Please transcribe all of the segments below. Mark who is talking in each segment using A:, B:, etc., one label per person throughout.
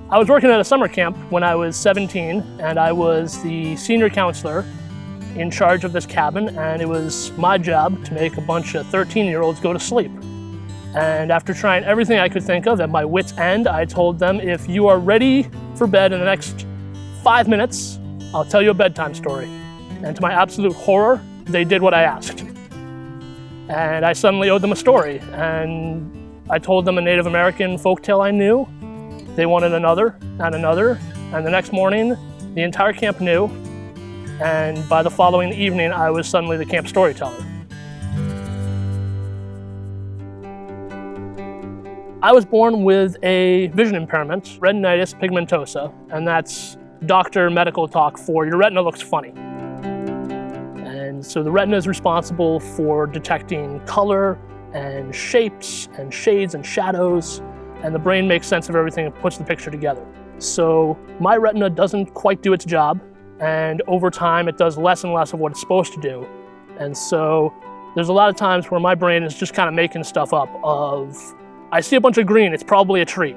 A: I was working at a summer camp when I was 17, and I was the senior counselor in charge of this cabin, and it was my job to make a bunch of 13-year-olds go to sleep. And after trying everything I could think of at my wit's end, I told them, if you are ready for bed in the next 5 minutes, I'll tell you a bedtime story. And to my absolute horror, they did what I asked. And I suddenly owed them a story, and I told them a Native American folktale I knew. They wanted another, and the next morning, the entire camp knew, and by the following evening, I was suddenly the camp storyteller. I was born with a vision impairment, retinitis pigmentosa, and that's doctor medical talk for your retina looks funny. And so the retina is responsible for detecting color and shapes and shades and shadows, and the brain makes sense of everything and puts the picture together. So my retina doesn't quite do its job, and over time it does less and less of what it's supposed to do. And so there's a lot of times where my brain is just kind of making stuff up of, I see a bunch of green, it's probably a tree.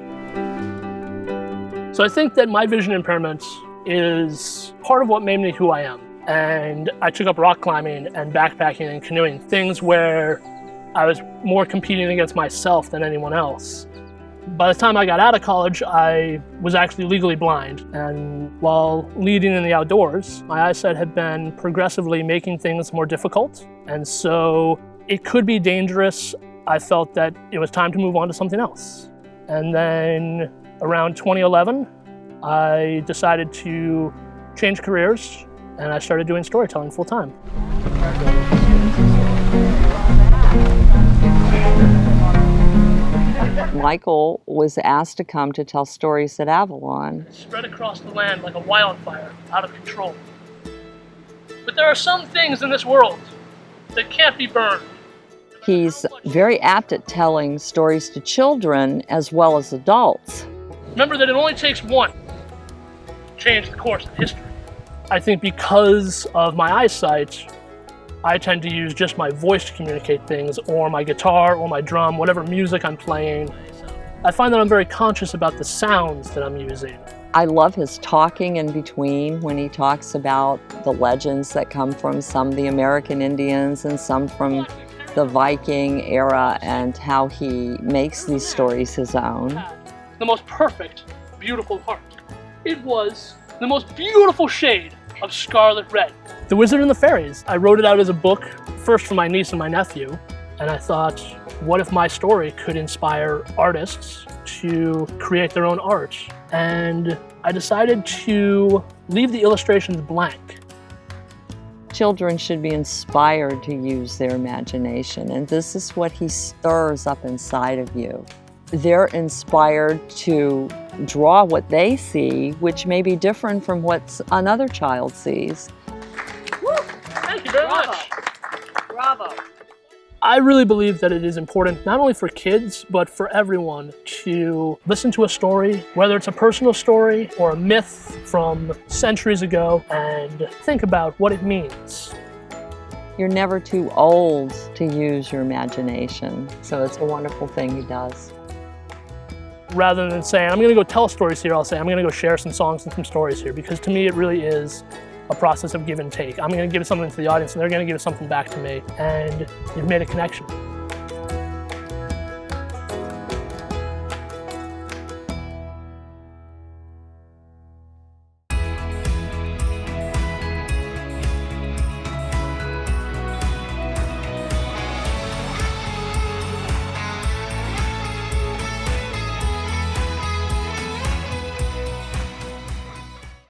A: So I think that my vision impairment is part of what made me who I am. And I took up rock climbing and backpacking and canoeing, things where I was more competing against myself than anyone else. By the time I got out of college, I was actually legally blind, and while leading in the outdoors, my eyesight had been progressively making things more difficult, and so it could be dangerous. I felt that it was time to move on to something else. And then around 2011, I decided to change careers, and I started doing storytelling full-time.
B: Michael was asked to come to tell stories at Avalon.
A: It spread across the land like a wildfire, out of control. But there are some things in this world that can't be burned.
B: He's very apt at telling stories to children as well as adults.
A: Remember that it only takes one to change the course of history. I think because of my eyesight, I tend to use just my voice to communicate things, or my guitar, or my drum, whatever music I'm playing. I find that I'm very conscious about the sounds that I'm using.
B: I love his talking in between when he talks about the legends that come from some of the American Indians and some from the Viking era, and how he makes these stories his own.
A: The most perfect, beautiful heart. It was the most beautiful shade of scarlet red. The Wizard and the Fairies. I wrote it out as a book, first for my niece and my nephew, and I thought, what if my story could inspire artists to create their own art? And I decided to leave the illustrations blank.
B: Children should be inspired to use their imagination, and this is what he stirs up inside of you. They're inspired to draw what they see, which may be different from what another child sees.
A: Woo! Thank you very much.
B: Bravo.
A: I really believe that it is important, not only for kids, but for everyone to listen to a story, whether it's a personal story or a myth from centuries ago, and think about what it means.
B: You're never too old to use your imagination, so it's a wonderful thing he does.
A: Rather than saying, I'm gonna go tell stories here, I'll say, I'm gonna go share some songs and some stories here, because to me it really is a process of give and take. I'm gonna give something to the audience and they're gonna give something back to me, and you've made a connection.